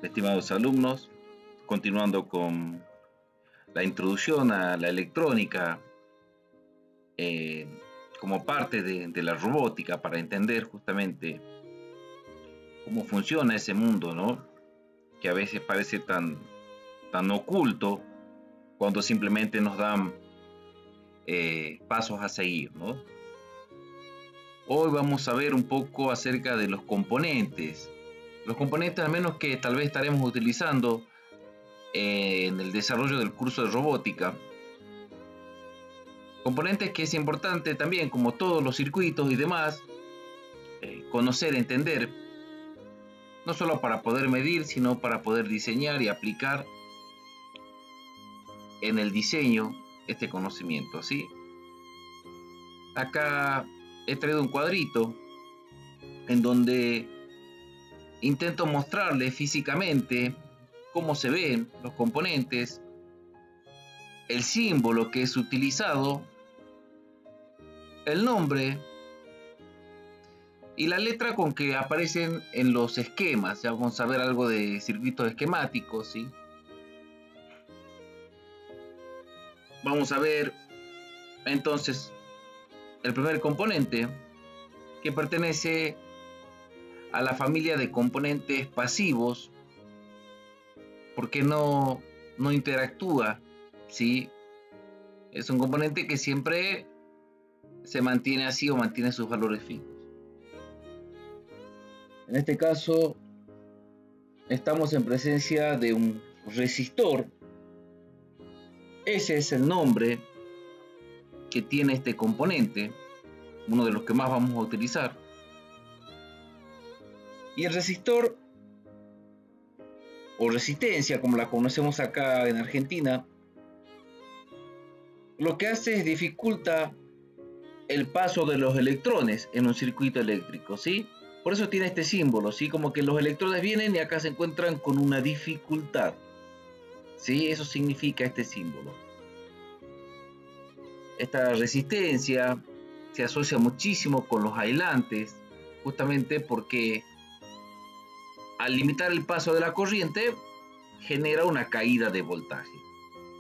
estimados alumnos, continuando con la introducción a la electrónica eh, como parte de la robótica para entender justamente cómo funciona ese mundo, ¿no? Que a veces parece tan oculto cuando simplemente nos dan pasos a seguir, ¿no? Hoy vamos a ver un poco acerca de los componentes. Los componentes al menos que tal vez estaremos utilizando en el desarrollo del curso de robótica. Componentes que es importante también, como todos los circuitos y demás, conocer, entender, no solo para poder medir, sino para poder diseñar y aplicar en el diseño este conocimiento, ¿sí? Acá he traído un cuadrito en donde intento mostrarles físicamente cómo se ven los componentes, el símbolo que es utilizado, el nombre y la letra con que aparecen en los esquemas. Ya vamos a ver algo de circuitos esquemáticos, ¿sí? Vamos a ver entonces el primer componente, que pertenece a la familia de componentes pasivos, porque no interactúa, ¿sí? Es un componente que siempre se mantiene así o mantiene sus valores fijos. En este caso, estamos en presencia de un resistor. Ese es el nombre que tiene este componente, uno de los que más vamos a utilizar. Y el resistor, o resistencia, como la conocemos acá en Argentina, lo que hace es dificulta el paso de los electrones en un circuito eléctrico, ¿sí? Por eso tiene este símbolo, ¿sí? Como que los electrones vienen y acá se encuentran con una dificultad, ¿sí? Eso significa este símbolo. Esta resistencia se asocia muchísimo con los aislantes, justamente porque al limitar el paso de la corriente genera una caída de voltaje.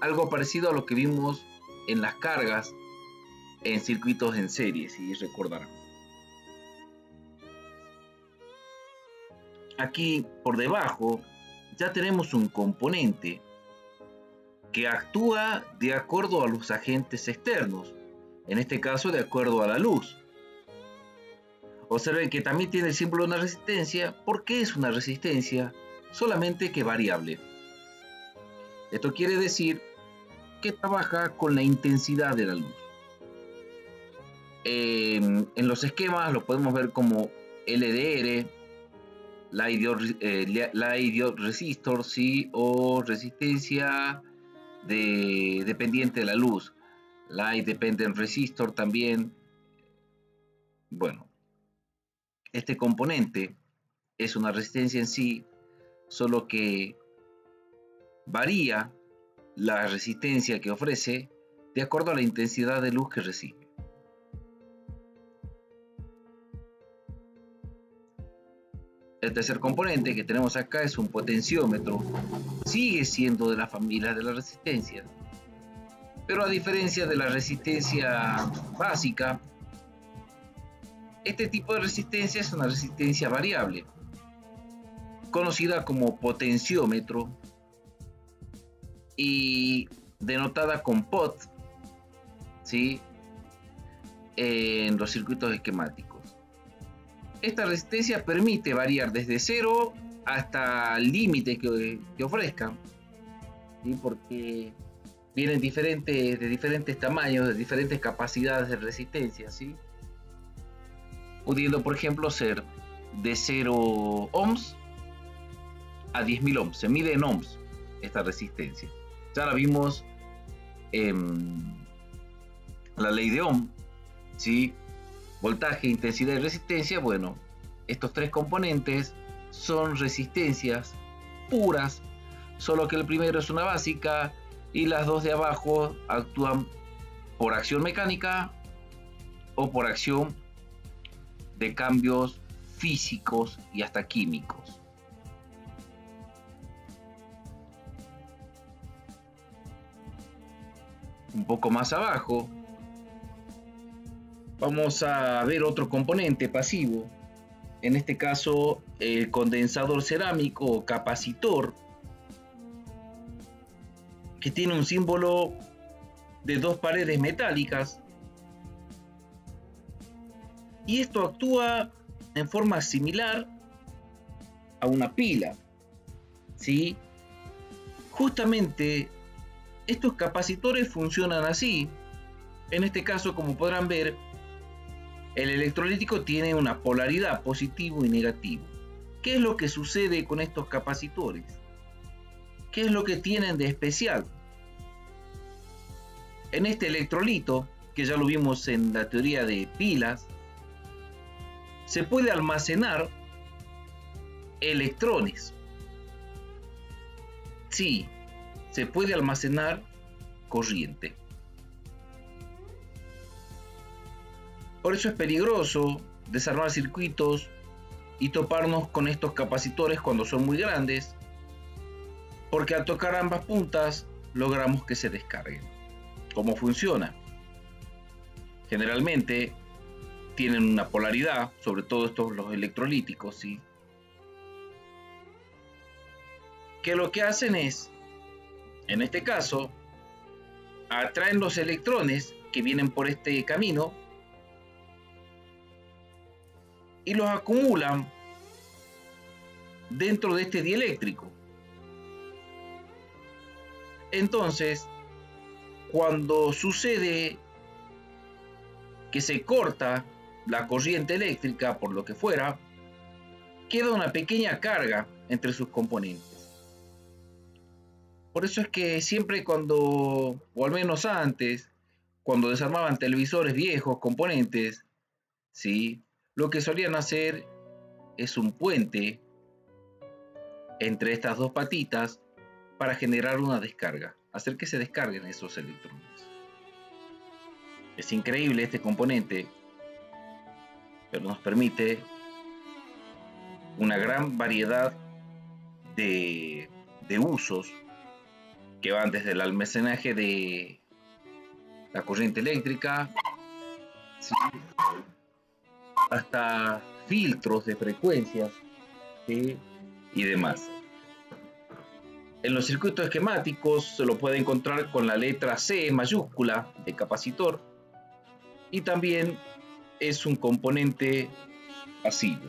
Algo parecido a lo que vimos en las cargas en circuitos en serie, si recordarán. Aquí por debajo ya tenemos un componente que actúa de acuerdo a los agentes externos, en este caso de acuerdo a la luz. Observen que también tiene el símbolo de una resistencia. ¿Por qué es una resistencia? Solamente que variable. Esto quiere decir que trabaja con la intensidad de la luz. En los esquemas lo podemos ver como LDR, Light Diode Resistor, ¿sí? O resistencia dependiente de la luz. Light Dependent Resistor también. Bueno, este componente es una resistencia en sí, solo que varía la resistencia que ofrece de acuerdo a la intensidad de luz que recibe. El tercer componente que tenemos acá es un potenciómetro. Sigue siendo de la familia de la resistencia, pero a diferencia de la resistencia básica, este tipo de resistencia es una resistencia variable, conocida como potenciómetro y denotada con POT, ¿sí? En los circuitos esquemáticos. Esta resistencia permite variar desde 0 hasta el límite que ofrezcan, ¿sí? Porque vienen de diferentes tamaños, de diferentes capacidades de resistencia, ¿sí? Pudiendo, por ejemplo, ser de 0 ohms a 10.000 ohms. Se mide en ohms esta resistencia. Ya la vimos en la ley de Ohm, ¿sí? Voltaje, intensidad y resistencia. Bueno, estos tres componentes son resistencias puras, solo que el primero es una básica y las dos de abajo actúan por acción mecánica o por acción de cambios físicos y hasta químicos. un poco más abajo, vamos a ver otro componente pasivo, en este caso el condensador cerámico o capacitor, que tiene un símbolo de dos paredes metálicas, y esto actúa en forma similar a una pila, ¿sí? Justamente estos capacitores funcionan así. En este caso, como podrán ver, el electrolítico tiene una polaridad positivo y negativo. ¿Qué es lo que sucede con estos capacitores? ¿Qué es lo que tienen de especial? En este electrolito, que ya lo vimos en la teoría de pilas, se puede almacenar electrones. Sí, se puede almacenar corriente. Por eso es peligroso desarmar circuitos y toparnos con estos capacitores cuando son muy grandes, porque al tocar ambas puntas logramos que se descarguen. ¿Cómo funciona? Generalmente tienen una polaridad, sobre todo estos los electrolíticos, ¿sí? Que lo que hacen es, en este caso, atraen los electrones que vienen por este camino y los acumulan dentro de este dieléctrico. Entonces, cuando sucede que se corta la corriente eléctrica, por lo que fuera, queda una pequeña carga entre sus componentes. Por eso es que siempre cuando, o al menos antes, cuando desarmaban televisores viejos, componentes, ¿sí?, lo que solían hacer es un puente entre estas dos patitas para generar una descarga, hacer que se descarguen esos electrones. Es increíble este componente, pero nos permite una gran variedad de usos que van desde el almacenaje de la corriente eléctrica, ¿sí?, hasta filtros de frecuencias, ¿sí?, y demás. En los circuitos esquemáticos se lo puede encontrar con la letra C mayúscula de capacitor, y también es un componente pasivo.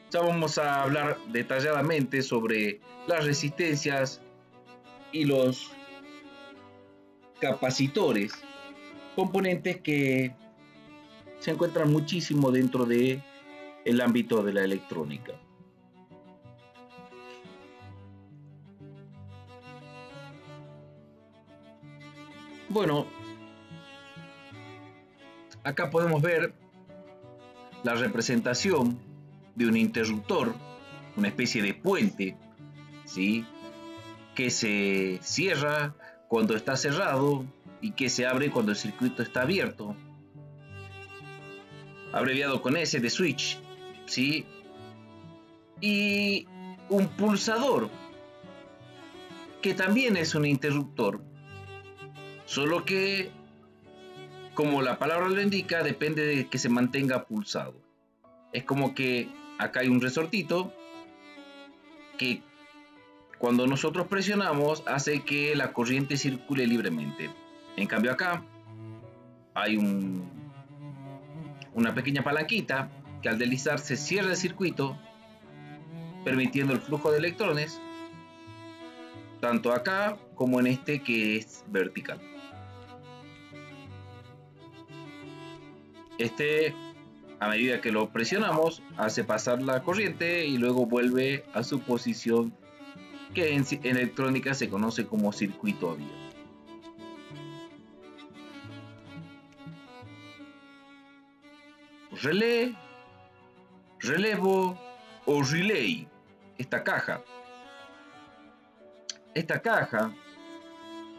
Ya vamos a hablar detalladamente sobre las resistencias y los capacitores, componentes que se encuentran muchísimo dentro del ámbito de la electrónica. Bueno, acá podemos ver la representación de un interruptor, una especie de puente, ¿sí?, que se cierra cuando está cerrado y que se abre cuando el circuito está abierto, abreviado con S de switch, ¿sí? Y un pulsador, que también es un interruptor, solo que, como la palabra lo indica, depende de que se mantenga pulsado. Es como que acá hay un resortito que cuando nosotros presionamos hace que la corriente circule libremente. En cambio acá hay una pequeña palanquita que al deslizarse cierra el circuito, permitiendo el flujo de electrones, tanto acá como en este que es vertical. Este, a medida que lo presionamos, hace pasar la corriente y luego vuelve a su posición, que en electrónica se conoce como circuito abierto. Relé, relevo o relay. Esta caja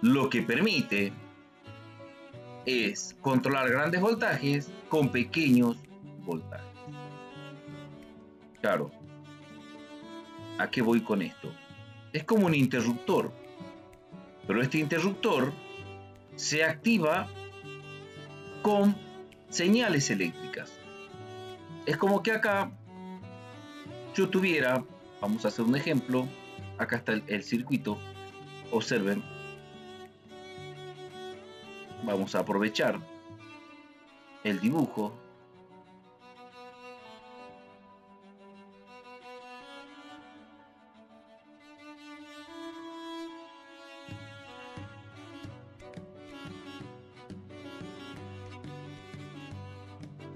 lo que permite es controlar grandes voltajes con pequeños voltajes. Claro, ¿a qué voy con esto? Es como un interruptor, pero este interruptor se activa con señales eléctricas. Es como que acá yo tuviera, vamos a hacer un ejemplo, acá está el circuito, observen, vamos a aprovechar el dibujo.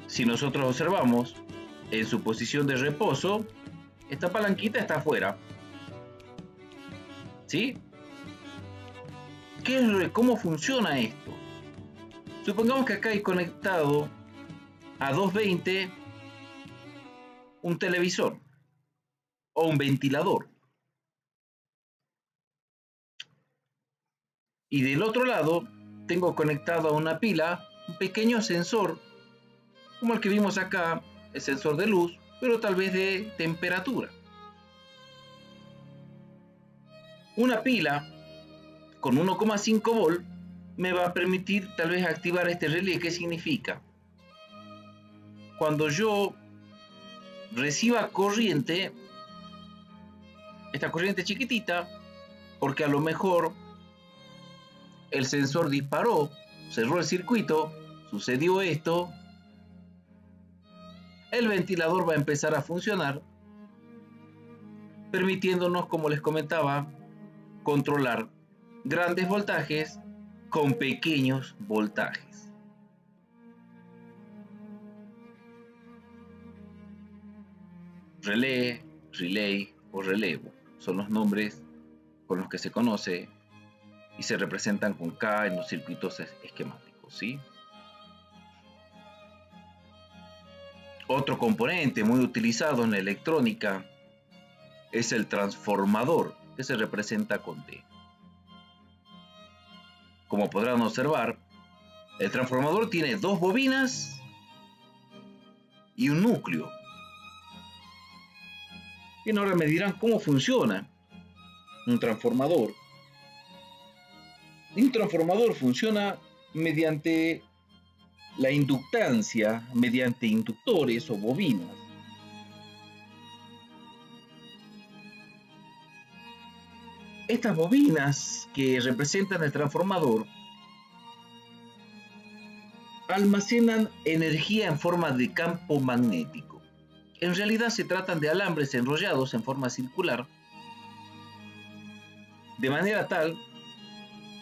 Si nosotros observamos en su posición de reposo, esta palanquita está afuera. ¿Sí? ¿Cómo funciona esto? Supongamos que acá hay conectado a 220 un televisor o un ventilador. Y del otro lado tengo conectado a una pila un pequeño sensor, como el que vimos acá, el sensor de luz, pero tal vez de temperatura. Una pila con 1,5 volt me va a permitir tal vez activar este relé. ¿Qué significa? Cuando yo reciba corriente, esta corriente chiquitita, porque a lo mejor el sensor disparó, cerró el circuito, sucedió esto, el ventilador va a empezar a funcionar, permitiéndonos, como les comentaba, controlar grandes voltajes con pequeños voltajes. Relé, relay o relevo son los nombres con los que se conoce y se representan con K en los circuitos esquemáticos, ¿sí? Otro componente muy utilizado en la electrónica es el transformador, que se representa con T. Como podrán observar, el transformador tiene dos bobinas y un núcleo. Y ahora me dirán cómo funciona un transformador. Un transformador funciona mediante la inductancia, mediante inductores o bobinas. Estas bobinas que representan el transformador almacenan energía en forma de campo magnético. En realidad se tratan de alambres enrollados en forma circular, de manera tal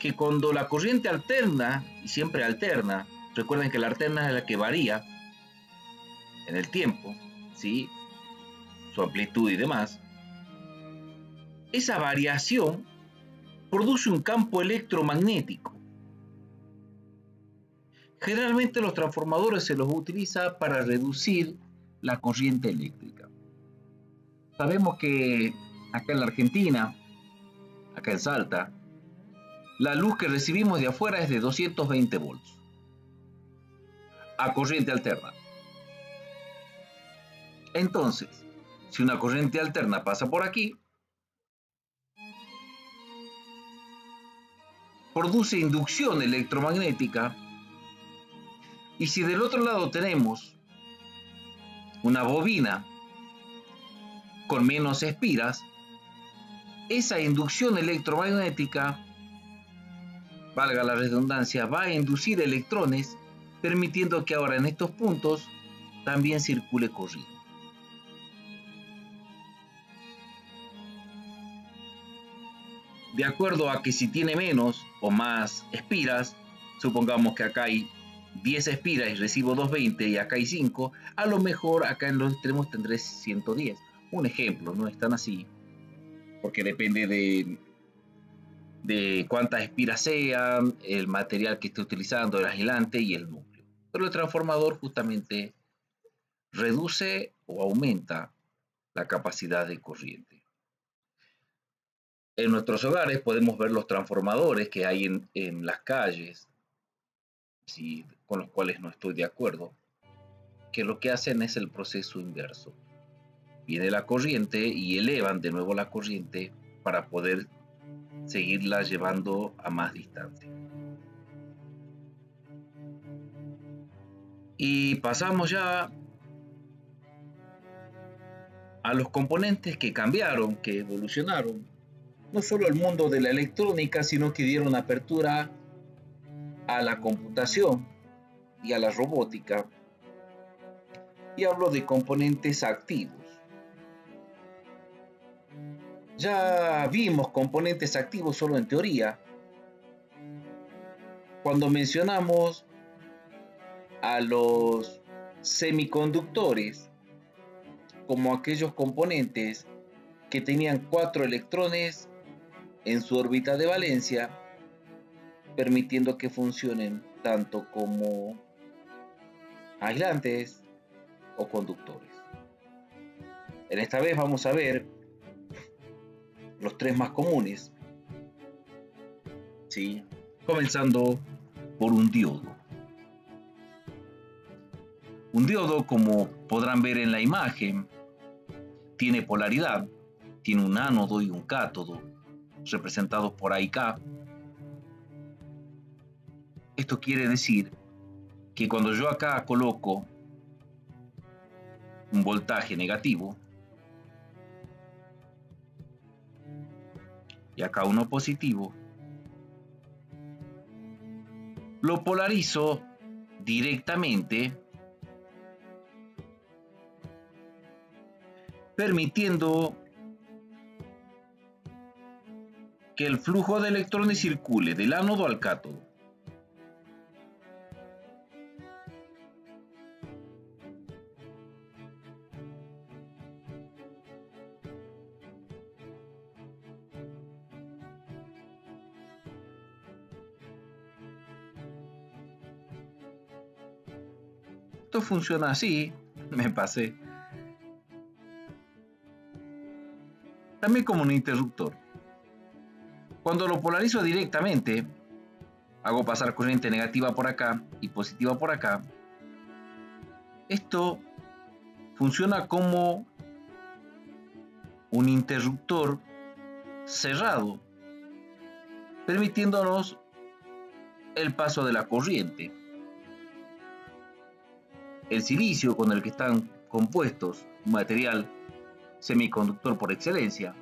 que cuando la corriente alterna, y siempre alterna, recuerden que la alterna es la que varía en el tiempo, ¿sí? Su amplitud y demás, esa variación produce un campo electromagnético. Generalmente los transformadores se los utiliza para reducir la corriente eléctrica. Sabemos que acá en la Argentina, acá en Salta, la luz que recibimos de afuera es de 220 volts a corriente alterna. Entonces, si una corriente alterna pasa por aquí, produce inducción electromagnética, y si del otro lado tenemos una bobina con menos espiras, esa inducción electromagnética, valga la redundancia, va a inducir electrones, permitiendo que ahora en estos puntos también circule corriente. De acuerdo a que si tiene menos o más espiras, supongamos que acá hay 10 espiras y recibo 220 y acá hay 5, a lo mejor acá en los extremos tendré 110. Un ejemplo, no es tan así, porque depende de cuántas espiras sean, el material que esté utilizando, el aislante y el núcleo. Pero el transformador justamente reduce o aumenta la capacidad de corriente. En nuestros hogares podemos ver los transformadores que hay en las calles, ¿sí? Con los cuales no estoy de acuerdo, que lo que hacen es el proceso inverso. Viene la corriente y elevan de nuevo la corriente para poder seguirla llevando a más distancia. Y pasamos ya a los componentes que cambiaron, que evolucionaron, no solo el mundo de la electrónica, sino que dieron apertura a la computación y a la robótica. Y hablo de componentes activos. Ya vimos componentes activos solo en teoría, cuando mencionamos a los semiconductores como aquellos componentes que tenían 4 electrones en su órbita de valencia, permitiendo que funcionen tanto como aislantes o conductores. En esta vez vamos a ver los 3 más comunes, ¿sí? Comenzando por un diodo. Un diodo, como podrán ver en la imagen, tiene polaridad, tiene un ánodo y un cátodo, representados por A y K. Esto quiere decir que cuando yo acá coloco un voltaje negativo y acá uno positivo, lo polarizo directamente, permitiendo que el flujo de electrones circule del ánodo al cátodo. Esto funciona así, me pasé. También como un interruptor. Cuando lo polarizo directamente, hago pasar corriente negativa por acá y positiva por acá. Esto funciona como un interruptor cerrado, permitiéndonos el paso de la corriente. El silicio con el que están compuestos, un material semiconductor por excelencia,